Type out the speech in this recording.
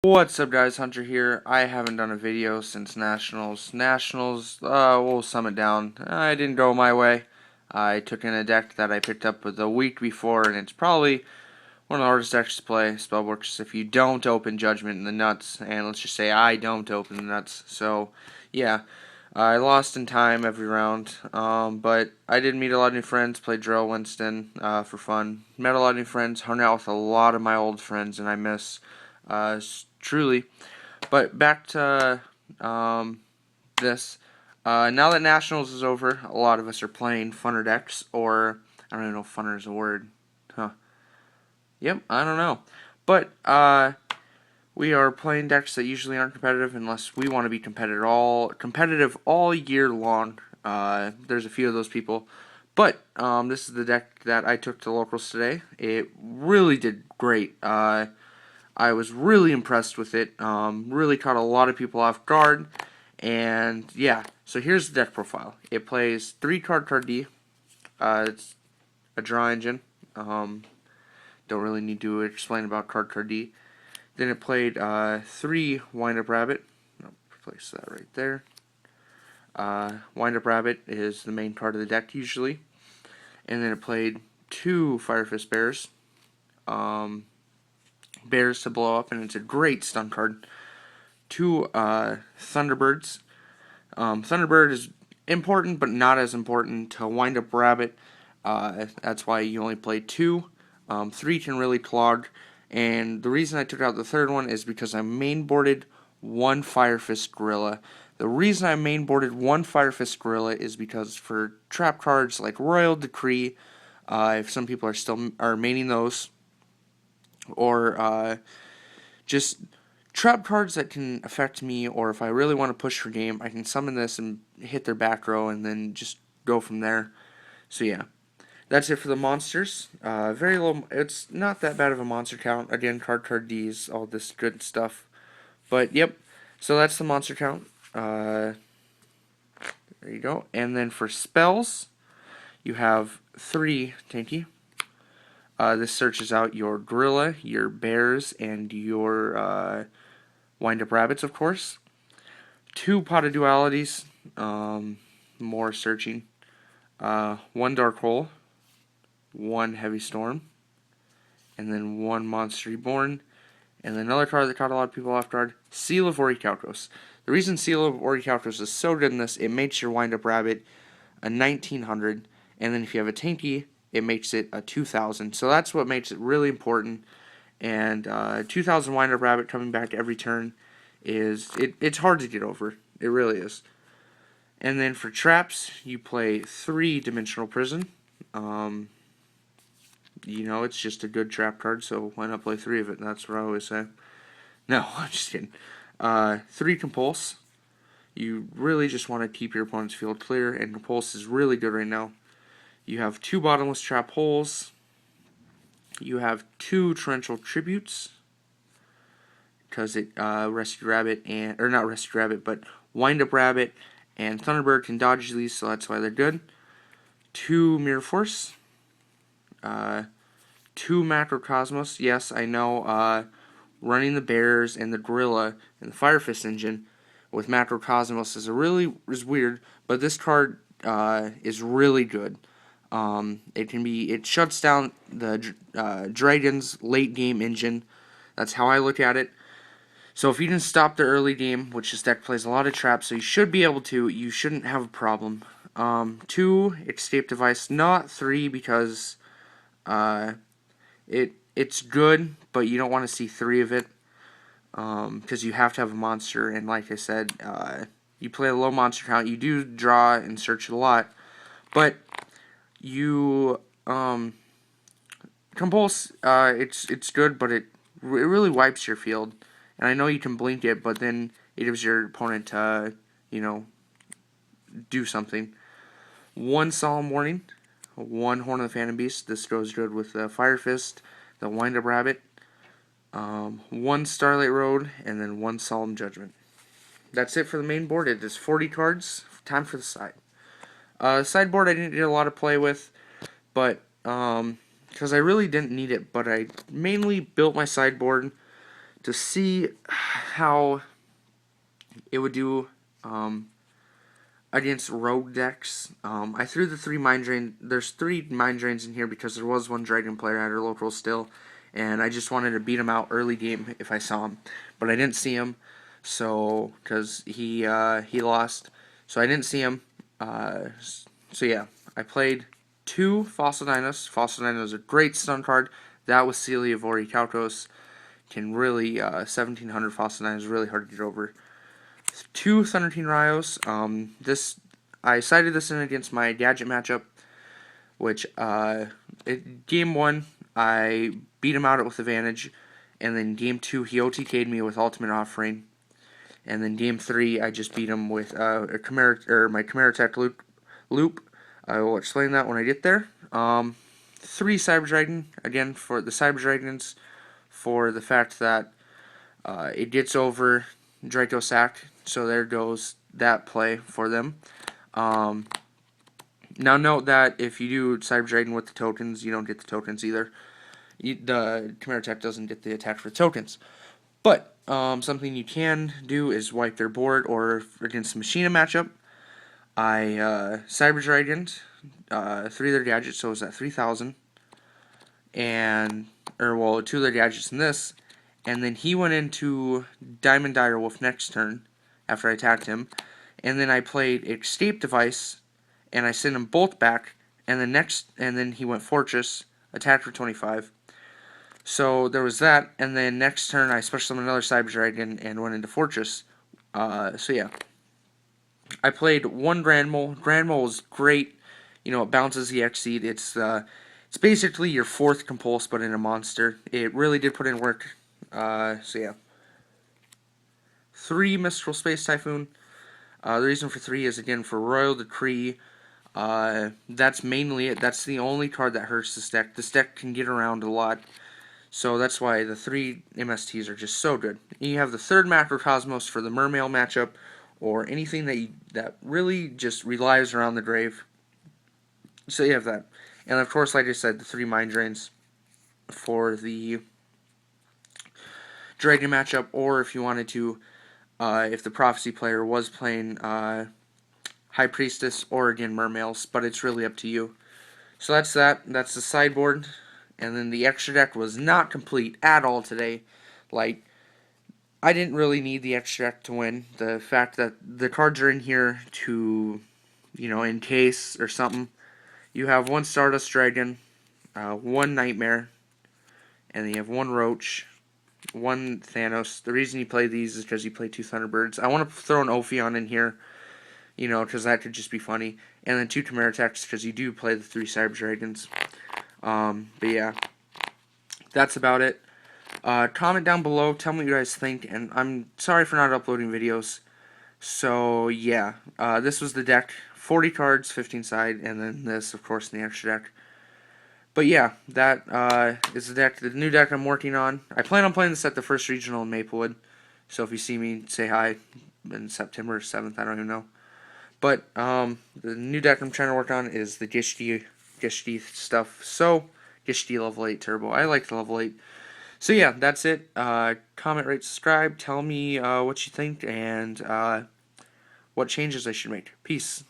What's up, guys? Hunter here. I haven't done a video since Nationals. We'll sum it down. I didn't go my way. I took in a deck that I picked up the week before, and it's probably one of the hardest decks to play. Spellworks if you don't open Judgment in the nuts, and let's just say I don't open the nuts. So, yeah, I lost in time every round, but I did meet a lot of new friends, played Drill Winston for fun. Met a lot of new friends, hung out with a lot of my old friends, and I miss truly. But back to this. Now that Nationals is over, a lot of us are playing funner decks, or I don't even know if funner is a word. Huh. Yep, I don't know. But we are playing decks that usually aren't competitive unless we want to be competitive all year long. There's a few of those people. But this is the deck that I took to locals today. It really did great. I was really impressed with it. Really caught a lot of people off guard. And yeah, so here's the deck profile. It plays 3 Card D. It's a draw engine. Don't really need to explain about Card D. Then it played 3 Wind Up Rabbit. I'll place that right there. Wind Up Rabbit is the main card of the deck usually. And then it played 2 Fire Fist Bears. Bears to blow up, and it's a great stun card. 2 Thunderbirds. Thunderbird is important, but not as important to Wind Up Rabbit. That's why you only play 2. 3 can really clog. And the reason I took out the third one is because I mainboarded 1 Fire Fist Gorilla. The reason I mainboarded 1 Fire Fist Gorilla is because for trap cards like Royal Decree, if some people are maining those, or just trap cards that can affect me, or if I really want to push for game, I can summon this and hit their back row and then just go from there. So yeah, that's it for the monsters. Very low. It's not that bad of a monster count. Again, card Ds, all this good stuff. But yep, so that's the monster count. There you go. And then for spells, you have 3 Tanky. This searches out your Gorilla, your Bears, and your Wind Up Rabbits, of course. 2 Pot of Dualities, more searching. 1 Dark Hole, 1 Heavy Storm, and then 1 Monster Reborn. And then another card that caught a lot of people off guard, Seal of Orichalcos. The reason Seal of Orichalcos is so good in this, it makes your Wind Up Rabbit a 1900, and then if you have a Tanky, it makes it a 2000. So that's what makes it really important. And 2000 Wind Up Rabbit coming back every turn it's hard to get over. It really is. And then for traps, you play 3 Dimensional Prison. It's just a good trap card, so why not play 3 of it? That's what I always say. No, I'm just kidding. 3 Compulse. You really just want to keep your opponent's field clear, and Compulse is really good right now. You have 2 Bottomless Trap Holes. You have 2 Torrential Tributes, because it Rescue Rabbit or not Rescue Rabbit, but Wind Up Rabbit and Thunderbird can dodge these, so that's why they're good. 2 Mirror Force, 2 Macrocosmos. Yes, I know. Running the Bears and the Gorilla and the Fire Fist engine with Macrocosmos is weird, but this card is really good. It shuts down the Dragon's late game engine. That's how I look at it. So if you can stop the early game, which this deck plays a lot of traps, so you should be able to, you shouldn't have a problem. 2 Escape Device, not 3 because it's good, but you don't want to see 3 of it because you have to have a monster, and like I said, you play a low monster count, you do draw and search a lot, but you Compulse, it's good, but it really wipes your field. And I know you can blink it, but then it gives your opponent to, do something. 1 Solemn Warning, 1 Horn of the Phantom Beast. This goes good with the Fire Fist, the Wind Up Rabbit, 1 Starlight Road, and then 1 Solemn Judgment. That's it for the main board. It is 40 cards. Time for the side. Sideboard I didn't get a lot of play with, but because I really didn't need it, but I mainly built my sideboard to see how it would do against rogue decks. I threw the 3 Mind Drain. There's 3 Mind Drains in here because there was one Dragon player at our local still, and I just wanted to beat him out early game if I saw him, but I didn't see him, so because he lost, so I didn't see him. So yeah, I played 2 Fossil Dinos. Fossil Dino is a great stun card. That with Celia Vori Kautos can really 1700 Fossil Dino is really hard to get over. 2 Thunder Teen Ryos. I sided this in against my Gadget matchup, which game 1 I beat him out with advantage, and then game 2 he OTK'd me with Ultimate Offering, and then game 3 I just beat him with my Chimera Tech loop. I will explain that when I get there. 3 Cyber Dragon, again for the Cyber Dragons, for the fact that it gets over Draco Sack, so there goes that play for them. Now note that if you do Cyber Dragon with the tokens, you don't get the tokens either. The Chimera Tech doesn't get the attack for the tokens. But something you can do is wipe their board, or against the Machina matchup, I Cyber Dragoned 3 of their gadgets, so it was at 3,000. And, 2 of their gadgets in this, and then he went into Diamond Direwolf next turn after I attacked him, and then I played Escape Device, and I sent him both back, and then he went Fortress, attacked for 25. So there was that, and then next turn I special summoned another Cyber Dragon and went into Fortress. So yeah, I played 1 Grand Mole. Grand Mole is great. You know, it bounces the Exceed. It's basically your 4th Compulse, but in a monster. It really did put in work. So yeah. 3 Mystical Space Typhoon. The reason for 3 is, again, for Royal Decree. That's mainly it. That's the only card that hurts this deck. This deck can get around a lot, so that's why the 3 MSTs are just so good. You have the 3rd Macrocosmos for the Mermail matchup, or anything that really just relies around the grave. So you have that. And of course, like I said, the 3 Mind Drains for the Dragon matchup, or if you wanted to, if the Prophecy player was playing High Priestess or again Mermails, but it's really up to you. So that's that. That's the sideboard. And then the extra deck was not complete at all today. Like, I didn't really need the extra deck to win. The fact that the cards are in here to, in case or something. You have 1 Stardust Dragon, 1 Nightmare, and then you have 1 Roach, 1 Thanos. The reason you play these is because you play 2 Thunderbirds. I want to throw an Ophion in here, because that could just be funny. And then 2 Chimera Techs, because you do play the 3 Cyber Dragons. But yeah, that's about it. Comment down below, tell me what you guys think, and I'm sorry for not uploading videos. So yeah, this was the deck, 40 cards, 15 side, and then this, of course, in the extra deck. But yeah, that is the new deck I'm working on. I plan on playing this at the first regional in Maplewood, so if you see me, say hi in September 7th, I don't even know. But the new deck I'm trying to work on is the Gishti stuff. So, Gishti level 8 turbo. I like the level 8. So yeah, that's it. Comment, rate, subscribe. Tell me what you think and what changes I should make. Peace.